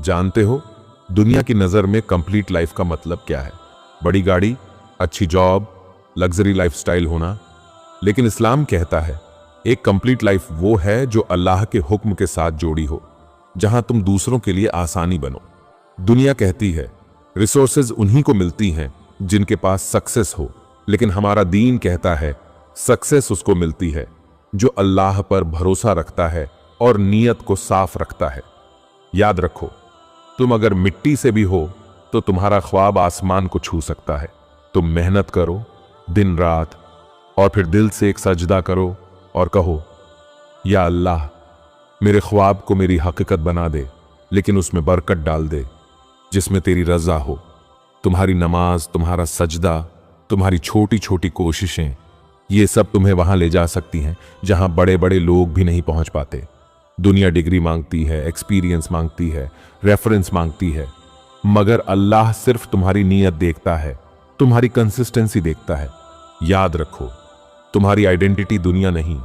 जानते हो दुनिया की नज़र में कंप्लीट लाइफ का मतलब क्या है? बड़ी गाड़ी, अच्छी जॉब, लग्जरी लाइफस्टाइल होना। लेकिन इस्लाम कहता है एक कंप्लीट लाइफ वो है जो अल्लाह के हुक्म के साथ जोड़ी हो, जहां तुम दूसरों के लिए आसानी बनो। दुनिया कहती है रिसोर्सेज उन्हीं को मिलती हैं जिनके पास सक्सेस हो, लेकिन हमारा दीन कहता है सक्सेस उसको मिलती है जो अल्लाह पर भरोसा रखता है और नीयत को साफ रखता है। याद रखो, तुम अगर मिट्टी से भी हो तो तुम्हारा ख्वाब आसमान को छू सकता है। तुम मेहनत करो दिन रात और फिर दिल से एक सजदा करो और कहो, या अल्लाह मेरे ख्वाब को मेरी हकीकत बना दे, लेकिन उसमें बरकत डाल दे जिसमें तेरी रजा हो। तुम्हारी नमाज, तुम्हारा सजदा, तुम्हारी छोटी छोटी कोशिशें, ये सब तुम्हें वहां ले जा सकती हैं जहां बड़े बड़े लोग भी नहीं पहुंच पाते। दुनिया डिग्री मांगती है, एक्सपीरियंस मांगती है, रेफरेंस मांगती है, मगर अल्लाह सिर्फ तुम्हारी नीयत देखता है, तुम्हारी कंसिस्टेंसी देखता है। याद रखो, तुम्हारी आइडेंटिटी दुनिया नहीं,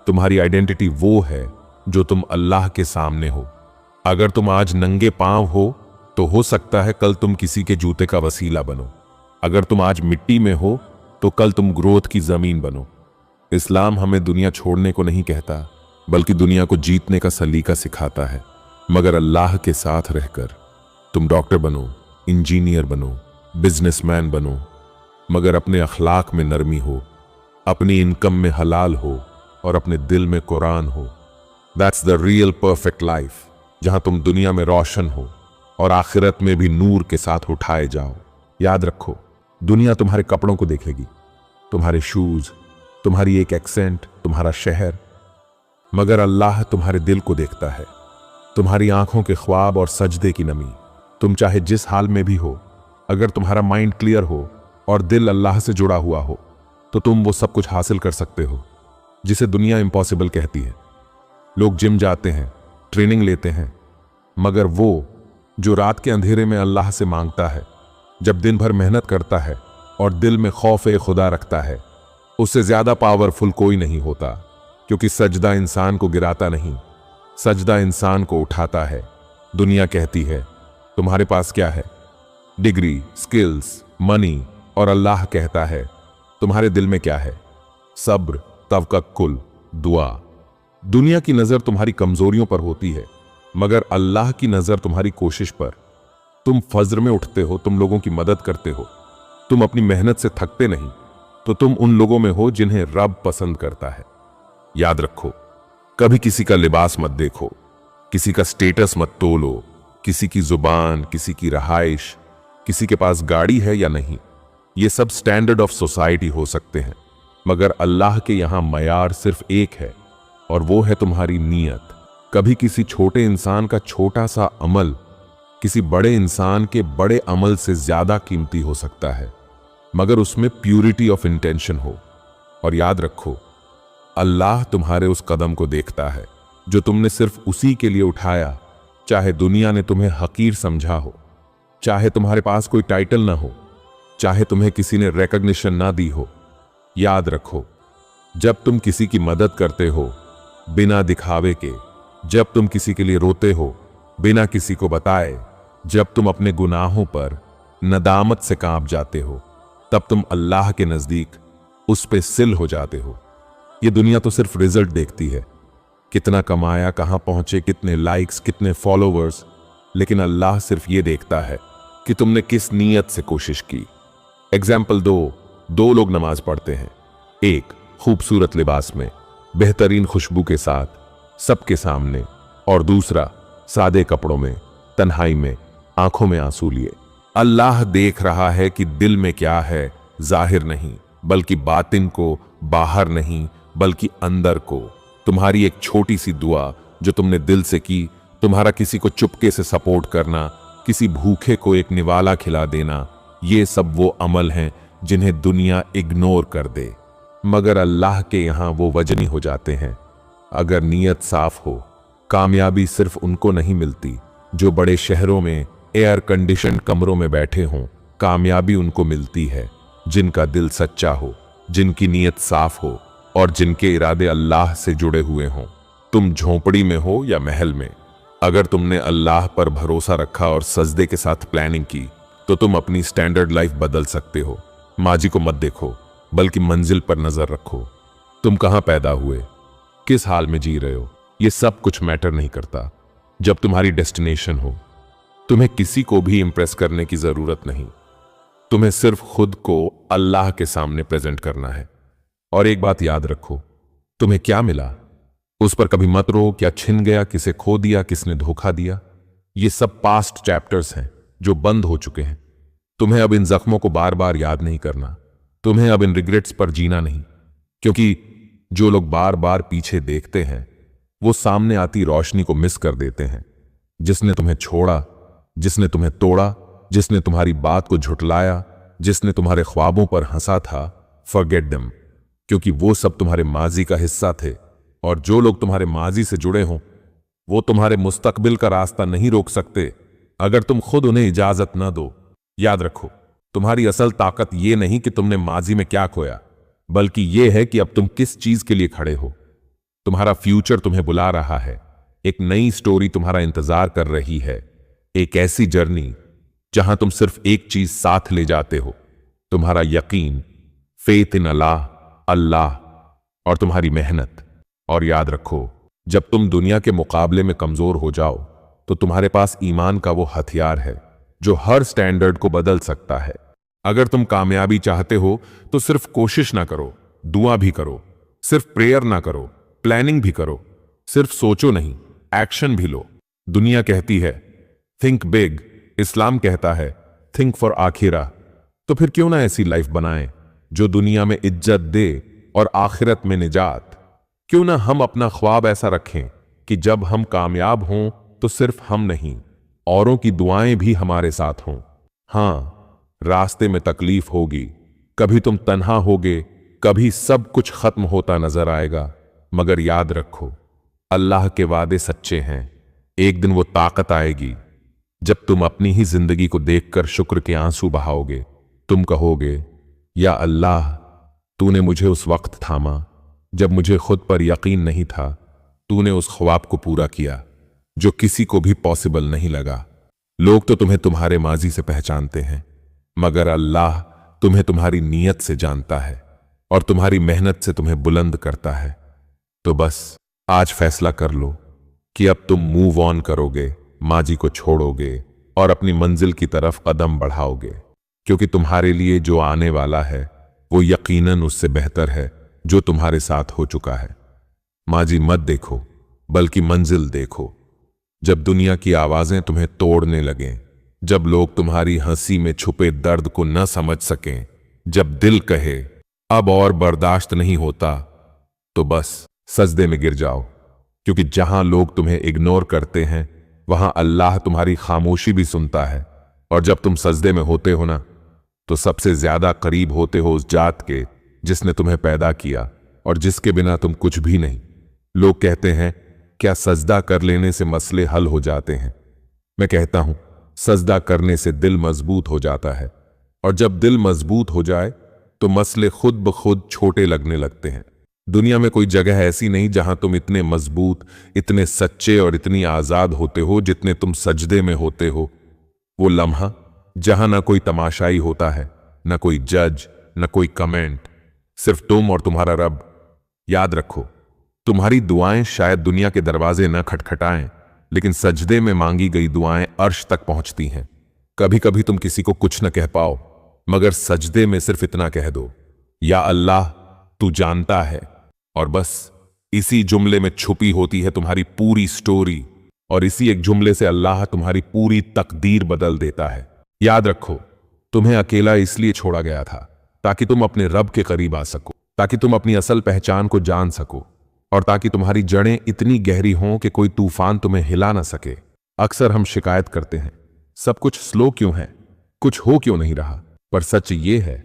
तुम्हारी आइडेंटिटी वो है जो तुम अल्लाह के सामने हो। अगर तुम आज नंगे पांव हो तो हो सकता है कल तुम किसी के जूते का वसीला बनो। अगर तुम आज मिट्टी में हो तो कल तुम ग्रोथ की जमीन बनो। इस्लाम हमें दुनिया छोड़ने को नहीं कहता, बल्कि दुनिया को जीतने का सलीका सिखाता है। मगर अल्लाह के साथ रहकर तुम डॉक्टर बनो, इंजीनियर बनो, बिजनेसमैन बनो, मगर अपने अखलाक में नरमी हो, अपनी इनकम में हलाल हो और अपने दिल में कुरान हो। That's the real perfect life, जहां तुम दुनिया में रोशन हो और आखिरत में भी नूर के साथ उठाए जाओ। याद रखो, दुनिया तुम्हारे कपड़ों को देखेगी, तुम्हारे शूज, तुम्हारी एक एक्सेंट, तुम्हारा शहर, मगर अल्लाह तुम्हारे दिल को देखता है, तुम्हारी आंखों के ख्वाब और सजदे की नमी। तुम चाहे जिस हाल में भी हो, अगर तुम्हारा माइंड क्लियर हो और दिल अल्लाह से जुड़ा हुआ हो, तो तुम वो सब कुछ हासिल कर सकते हो जिसे दुनिया इम्पॉसिबल कहती है। लोग जिम जाते हैं, ट्रेनिंग लेते हैं, मगर वो जो रात के अंधेरे में अल्लाह से मांगता है, जब दिन भर मेहनत करता है और दिल में खौफ-ए खुदा रखता है, उससे ज्यादा पावरफुल कोई नहीं होता। क्योंकि सजदा इंसान को गिराता नहीं, सजदा इंसान को उठाता है। दुनिया कहती है तुम्हारे पास क्या है? डिग्री, स्किल्स, मनी, और अल्लाह कहता है तुम्हारे दिल में क्या है? सब्र, तवक्कुल, दुआ। दुनिया की नजर तुम्हारी कमजोरियों पर होती है, मगर अल्लाह की नजर तुम्हारी कोशिश पर। तुम फज्र में उठते हो, तुम लोगों की मदद करते हो, तुम अपनी मेहनत से थकते नहीं, तो तुम उन लोगों में हो जिन्हें रब पसंद करता है। याद रखो, कभी किसी का लिबास मत देखो, किसी का स्टेटस मत तोलो, किसी की जुबान, किसी की रहाइश, किसी के पास गाड़ी है या नहीं, ये सब स्टैंडर्ड ऑफ सोसाइटी हो सकते हैं, मगर अल्लाह के यहां मयार सिर्फ एक है और वो है तुम्हारी नीयत। कभी किसी छोटे इंसान का छोटा सा अमल किसी बड़े इंसान के बड़े अमल से ज्यादा कीमती हो सकता है, मगर उसमें प्यूरिटी ऑफ इंटेंशन हो। और याद रखो, अल्लाह तुम्हारे उस कदम को देखता है जो तुमने सिर्फ उसी के लिए उठाया, चाहे दुनिया ने तुम्हें हकीर समझा हो, चाहे तुम्हारे पास कोई टाइटल ना हो, चाहे तुम्हें किसी ने रिकॉग्निशन ना दी हो। याद रखो, जब तुम किसी की मदद करते हो बिना दिखावे के, जब तुम किसी के लिए रोते हो बिना किसी को बताए, जब तुम अपने गुनाहों पर नदामत से कांप जाते हो, तब तुम अल्लाह के नजदीक उस पे सिल हो जाते हो। ये दुनिया तो सिर्फ रिजल्ट देखती है, कितना कमाया, कहां पहुंचे, कितने लाइक्स, कितने फॉलोवर्स, लेकिन अल्लाह सिर्फ ये देखता है कि तुमने किस नीयत से कोशिश की। एग्जाम्पल दो लोग नमाज पढ़ते हैं, एक खूबसूरत लिबास में, बेहतरीन खुशबू के साथ, सबके सामने, और दूसरा सादे कपड़ों में, तन्हाई में, आंखों में आंसू लिए। अल्लाह देख रहा है कि दिल में क्या है, जाहिर नहीं बल्कि बातिन को, बाहर नहीं बल्कि अंदर को। तुम्हारी एक छोटी सी दुआ जो तुमने दिल से की, तुम्हारा किसी को चुपके से सपोर्ट करना, किसी भूखे को एक निवाला खिला देना, ये सब वो अमल हैं जिन्हें दुनिया इग्नोर कर दे, मगर अल्लाह के यहां वो वजनी हो जाते हैं। अगर नीयत साफ हो, कामयाबी सिर्फ उनको नहीं मिलती जो बड़े शहरों में एयर कंडीशन कमरों में बैठे हों। कामयाबी उनको मिलती है जिनका दिल सच्चा हो, जिनकी नीयत साफ हो और जिनके इरादे अल्लाह से जुड़े हुए हों। तुम झोंपड़ी में हो या महल में, अगर तुमने अल्लाह पर भरोसा रखा और सजदे के साथ प्लानिंग की तो तुम अपनी स्टैंडर्ड लाइफ बदल सकते हो। माजी को मत देखो, बल्कि मंजिल पर नजर रखो। तुम कहां पैदा हुए, किस हाल में जी रहे हो, यह सब कुछ मैटर नहीं करता जब तुम्हारी डेस्टिनेशन हो। तुम्हें किसी को भी इंप्रेस करने की जरूरत नहीं। तुम्हें सिर्फ खुद को अल्लाह के सामने प्रेजेंट करना है। और एक बात याद रखो, तुम्हें क्या मिला उस पर कभी मत रो। क्या छिन गया, किसे खो दिया, किसने धोखा दिया, ये सब पास्ट चैप्टर्स हैं जो बंद हो चुके हैं। तुम्हें अब इन जख्मों को बार बार याद नहीं करना। तुम्हें अब इन रिग्रेट्स पर जीना नहीं, क्योंकि जो लोग बार बार पीछे देखते हैं वो सामने आती रोशनी को मिस कर देते हैं। जिसने तुम्हें छोड़ा, जिसने तुम्हें तोड़ा, जिसने तुम्हारी बात को झुटलाया, जिसने तुम्हारे ख्वाबों पर हंसा था, फॉरगेट देम, क्योंकि वो सब तुम्हारे माजी का हिस्सा थे। और जो लोग तुम्हारे माजी से जुड़े हों वो तुम्हारे मुस्तकबिल का रास्ता नहीं रोक सकते अगर तुम खुद उन्हें इजाजत न दो। याद रखो, तुम्हारी असल ताकत ये नहीं कि तुमने माजी में क्या खोया, बल्कि यह है कि अब तुम किस चीज के लिए खड़े हो। तुम्हारा फ्यूचर तुम्हें बुला रहा है। एक नई स्टोरी तुम्हारा इंतजार कर रही है। एक ऐसी जर्नी जहां तुम सिर्फ एक चीज साथ ले जाते हो, तुम्हारा यकीन, फेथ इन अल्लाह और तुम्हारी मेहनत। और याद रखो, जब तुम दुनिया के मुकाबले में कमजोर हो जाओ तो तुम्हारे पास ईमान का वो हथियार है जो हर स्टैंडर्ड को बदल सकता है। अगर तुम कामयाबी चाहते हो तो सिर्फ कोशिश ना करो, दुआ भी करो। सिर्फ प्रेयर ना करो, प्लानिंग भी करो। सिर्फ सोचो नहीं, एक्शन भी लो। दुनिया कहती है थिंक बिग, इस्लाम कहता है थिंक फॉर आखिरा। तो फिर क्यों ना ऐसी लाइफ बनाएं जो दुनिया में इज्जत दे और आखिरत में निजात। क्यों ना हम अपना ख्वाब ऐसा रखें कि जब हम कामयाब हों तो सिर्फ हम नहीं, औरों की दुआएं भी हमारे साथ हों। हां, रास्ते में तकलीफ होगी, कभी तुम तन्हा होगे, कभी सब कुछ खत्म होता नजर आएगा, मगर याद रखो, अल्लाह के वादे सच्चे हैं। एक दिन वो ताकत आएगी जब तुम अपनी ही जिंदगी को देखकर शुक्र के आंसू बहाओगे। तुम कहोगे, या अल्लाह, तूने मुझे उस वक्त थामा जब मुझे खुद पर यकीन नहीं था। तूने उस ख्वाब को पूरा किया जो किसी को भी पॉसिबल नहीं लगा। लोग तो तुम्हें तुम्हारे माजी से पहचानते हैं, मगर अल्लाह तुम्हें तुम्हारी नीयत से जानता है और तुम्हारी मेहनत से तुम्हें बुलंद करता है। तो बस आज फैसला कर लो कि अब तुम मूव ऑन करोगे, माजी को छोड़ोगे और अपनी मंजिल की तरफ कदम बढ़ाओगे, क्योंकि तुम्हारे लिए जो आने वाला है वो यकीनन उससे बेहतर है जो तुम्हारे साथ हो चुका है। माजी मत देखो, बल्कि मंजिल देखो। जब दुनिया की आवाजें तुम्हें तोड़ने लगें, जब लोग तुम्हारी हंसी में छुपे दर्द को न समझ सकें, जब दिल कहे अब और बर्दाश्त नहीं होता, तो बस सजदे में गिर जाओ, क्योंकि जहां लोग तुम्हें इग्नोर करते हैं वहां अल्लाह तुम्हारी खामोशी भी सुनता है। और जब तुम सजदे में होते हो ना, तो सबसे ज्यादा करीब होते हो उस जात के जिसने तुम्हें पैदा किया और जिसके बिना तुम कुछ भी नहीं। लोग कहते हैं क्या सजदा कर लेने से मसले हल हो जाते हैं? मैं कहता हूं, सजदा करने से दिल मजबूत हो जाता है, और जब दिल मजबूत हो जाए तो मसले खुद ब खुद छोटे लगने लगते हैं। दुनिया में कोई जगह ऐसी नहीं जहां तुम इतने मजबूत, इतने सच्चे और इतनी आजाद होते हो जितने तुम सजदे में होते हो। वो लम्हा जहां ना कोई तमाशाई होता है, ना कोई जज, ना कोई कमेंट, सिर्फ तुम और तुम्हारा रब। याद रखो, तुम्हारी दुआएं शायद दुनिया के दरवाजे न खटखटाएं, लेकिन सजदे में मांगी गई दुआएं अर्श तक पहुंचती हैं। कभी कभी तुम किसी को कुछ न कह पाओ, मगर सजदे में सिर्फ इतना कह दो, या अल्लाह तू जानता है। और बस इसी जुमले में छुपी होती है तुम्हारी पूरी स्टोरी, और इसी एक जुमले से अल्लाह तुम्हारी पूरी तकदीर बदल देता है। याद रखो, तुम्हें अकेला इसलिए छोड़ा गया था ताकि तुम अपने रब के करीब आ सको, ताकि तुम अपनी असल पहचान को जान सको, और ताकि तुम्हारी जड़ें इतनी गहरी हों कि कोई तूफान तुम्हें हिला ना सके। अक्सर हम शिकायत करते हैं, सब कुछ स्लो क्यों है, कुछ हो क्यों नहीं रहा, पर सच ये है,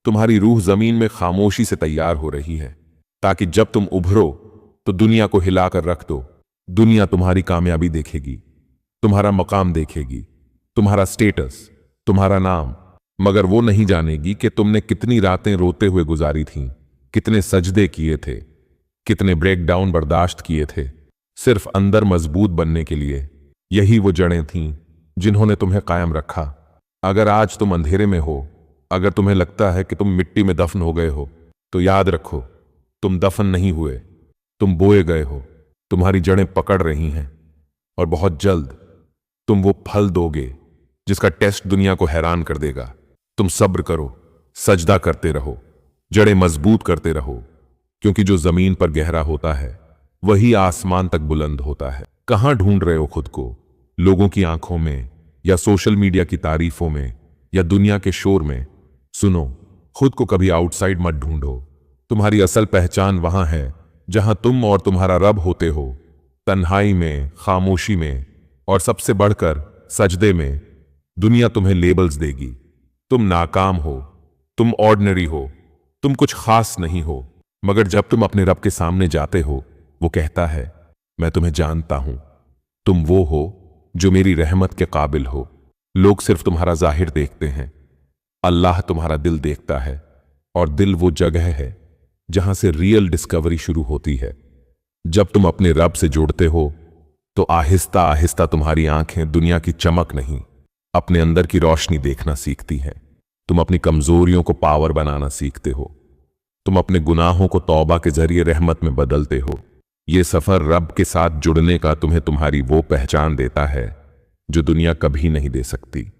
तुम्हारी रूह जमीन में खामोशी से तैयार हो रही है, ताकि जब तुम उभरो तो दुनिया को हिलाकर रख दो। दुनिया तुम्हारी कामयाबी देखेगी, तुम्हारा मकाम देखेगी, तुम्हारा स्टेटस, तुम्हारा नाम, मगर वो नहीं जानेगी कि तुमने कितनी रातें रोते हुए गुजारी थीं, कितने सजदे किए थे, कितने ब्रेकडाउन बर्दाश्त किए थे, सिर्फ अंदर मजबूत बनने के लिए यही वो जड़ें थीं जिन्होंने तुम्हें कायम रखा। अगर आज तुम अंधेरे में हो, अगर तुम्हें लगता है कि तुम मिट्टी में दफन हो गए हो, तो याद रखो, तुम दफन नहीं हुए, तुम बोए गए हो। तुम्हारी जड़ें पकड़ रही हैं और बहुत जल्द तुम वो फल दोगे जिसका टेस्ट दुनिया को हैरान कर देगा। तुम सब्र करो, सजदा करते रहो, जड़ें मजबूत करते रहो, क्योंकि जो जमीन पर गहरा होता है वही आसमान तक बुलंद होता है। कहां ढूंढ रहे हो खुद को? लोगों की आंखों में, या सोशल मीडिया की तारीफों में, या दुनिया के शोर में? सुनो, खुद को कभी आउटसाइड मत ढूंढो। तुम्हारी असल पहचान वहां है जहां तुम और तुम्हारा रब होते हो, तन्हाई में, खामोशी में, और सबसे बढ़कर सजदे में। दुनिया तुम्हें लेबल्स देगी, तुम नाकाम हो, तुम ऑर्डिनरी हो, तुम कुछ खास नहीं हो। मगर जब तुम अपने रब के सामने जाते हो, वो कहता है, मैं तुम्हें जानता हूं, तुम वो हो जो मेरी रहमत के काबिल हो। लोग सिर्फ तुम्हारा जाहिर देखते हैं, अल्लाह तुम्हारा दिल देखता है, और दिल वो जगह है जहां से रियल डिस्कवरी शुरू होती है। जब तुम अपने रब से जुड़ते हो तो आहिस्ता आहिस्ता तुम्हारी आंखें दुनिया की चमक नहीं, अपने अंदर की रोशनी देखना सीखती हैं। तुम अपनी कमजोरियों को पावर बनाना सीखते हो, तुम अपने गुनाहों को तौबा के जरिए रहमत में बदलते हो। ये सफर रब के साथ जुड़ने का तुम्हें तुम्हारी वो पहचान देता है जो दुनिया कभी नहीं दे सकती।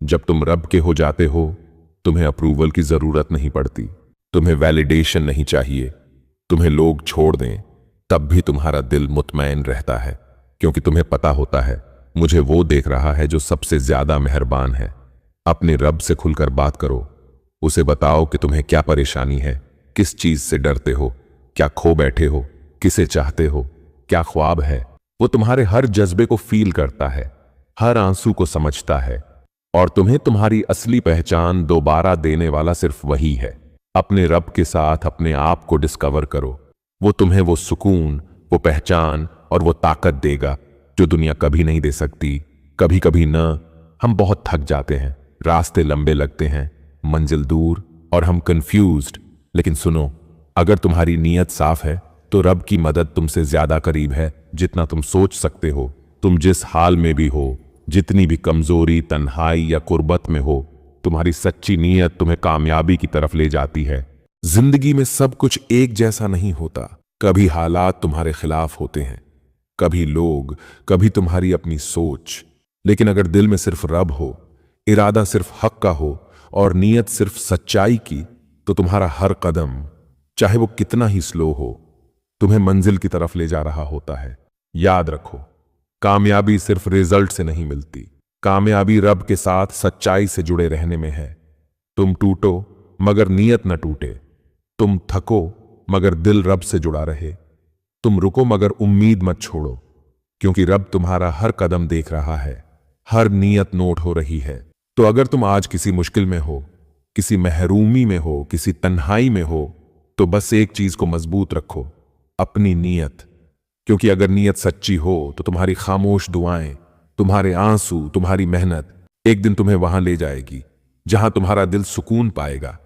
जब तुम रब के हो जाते हो, तुम्हें अप्रूवल की जरूरत नहीं पड़ती, तुम्हें वैलिडेशन नहीं चाहिए। तुम्हें लोग छोड़ दें तब भी तुम्हारा दिल मुतमैन रहता है, क्योंकि तुम्हें पता होता है, मुझे वो देख रहा है जो सबसे ज्यादा मेहरबान है। अपने रब से खुलकर बात करो, उसे बताओ कि तुम्हें क्या परेशानी है, किस चीज से डरते हो, क्या खो बैठे हो, किसे चाहते हो, क्या ख्वाब है। वो तुम्हारे हर जज्बे को फील करता है, हर आंसू को समझता है, और तुम्हें तुम्हारी असली पहचान दोबारा देने वाला सिर्फ वही है। अपने रब के साथ अपने आप को डिस्कवर करो, वो तुम्हें वो सुकून, वो पहचान और वो ताकत देगा जो दुनिया कभी नहीं दे सकती। कभी कभी न हम बहुत थक जाते हैं, रास्ते लंबे लगते हैं, मंजिल दूर, और हम कंफ्यूज्ड। लेकिन सुनो, अगर तुम्हारी नीयत साफ है तो रब की मदद तुमसे ज्यादा करीब है जितना तुम सोच सकते हो। तुम जिस हाल में भी हो, जितनी भी कमजोरी, तन्हाई या कुर्बत में हो, तुम्हारी सच्ची नीयत तुम्हें कामयाबी की तरफ ले जाती है। जिंदगी में सब कुछ एक जैसा नहीं होता, कभी हालात तुम्हारे खिलाफ होते हैं, कभी लोग, कभी तुम्हारी अपनी सोच। लेकिन अगर दिल में सिर्फ रब हो, इरादा सिर्फ हक का हो, और नीयत सिर्फ सच्चाई की, तो तुम्हारा हर कदम, चाहे वो कितना ही स्लो हो, तुम्हें मंजिल की तरफ ले जा रहा होता है। याद रखो, कामयाबी सिर्फ रिजल्ट से नहीं मिलती, कामयाबी रब के साथ सच्चाई से जुड़े रहने में है। तुम टूटो मगर नीयत न टूटे, तुम थको मगर दिल रब से जुड़ा रहे, तुम रुको मगर उम्मीद मत छोड़ो, क्योंकि रब तुम्हारा हर कदम देख रहा है, हर नीयत नोट हो रही है। तो अगर तुम आज किसी मुश्किल में हो, किसी महरूमी में हो, किसी तन्हाई में हो, तो बस एक चीज को मजबूत रखो, अपनी नीयत। क्योंकि अगर नीयत सच्ची हो तो तुम्हारी खामोश दुआएं, तुम्हारे आंसू, तुम्हारी मेहनत एक दिन तुम्हें वहां ले जाएगी जहां तुम्हारा दिल सुकून पाएगा।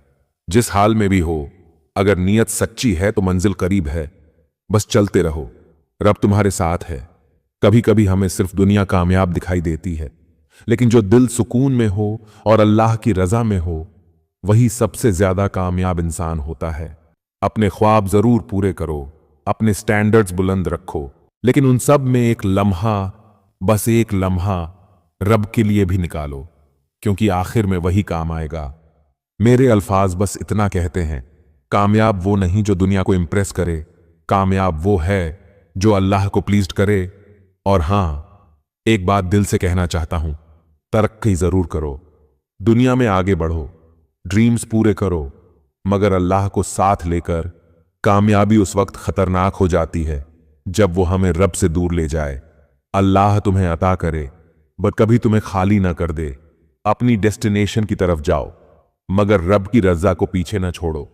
जिस हाल में भी हो, अगर नीयत सच्ची है तो मंजिल करीब है। बस चलते रहो, रब तुम्हारे साथ है। कभी कभी हमें सिर्फ दुनिया कामयाब दिखाई देती है, लेकिन जो दिल सुकून में हो और अल्लाह की रजा में हो, वही सबसे ज्यादा कामयाब इंसान होता है। अपने ख्वाब जरूर पूरे करो, अपने स्टैंडर्ड्स बुलंद रखो, लेकिन उन सब में एक लम्हा, बस एक लम्हा रब के लिए भी निकालो, क्योंकि आखिर में वही काम आएगा। मेरे अल्फाज बस इतना कहते हैं, कामयाब वो नहीं जो दुनिया को इंप्रेस करे, कामयाब वो है जो अल्लाह को प्लीज्ड करे। और हां, एक बात दिल से कहना चाहता हूं, तरक्की जरूर करो, दुनिया में आगे बढ़ो, ड्रीम्स पूरे करो, मगर अल्लाह को साथ लेकर। कामयाबी उस वक्त खतरनाक हो जाती है जब वो हमें रब से दूर ले जाए। अल्लाह तुम्हें अता करे बट कभी तुम्हें खाली ना कर दे। अपनी डेस्टिनेशन की तरफ जाओ, मगर रब की रजा को पीछे ना छोड़ो।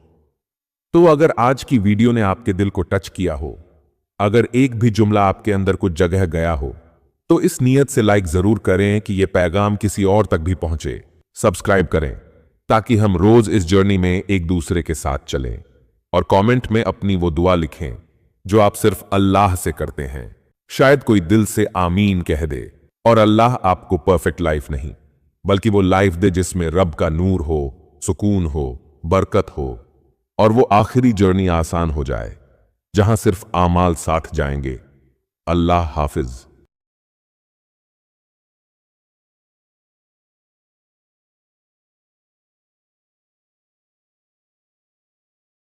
तो अगर आज की वीडियो ने आपके दिल को टच किया हो, अगर एक भी जुमला आपके अंदर कुछ जगह गया हो, तो इस नीयत से लाइक जरूर करें कि यह पैगाम किसी और तक भी पहुंचे। सब्सक्राइब करें ताकि हम रोज इस जर्नी में एक दूसरे के साथ चलें, और कमेंट में अपनी वो दुआ लिखें जो आप सिर्फ अल्लाह से करते हैं। शायद कोई दिल से आमीन कह दे। और अल्लाह आपको परफेक्ट लाइफ नहीं, बल्कि वो लाइफ दे जिसमें रब का नूर हो, सुकून हो, बरकत हो, और वो आखिरी जर्नी आसान हो जाए, जहां सिर्फ आमाल साथ जाएंगे। अल्लाह हाफिज।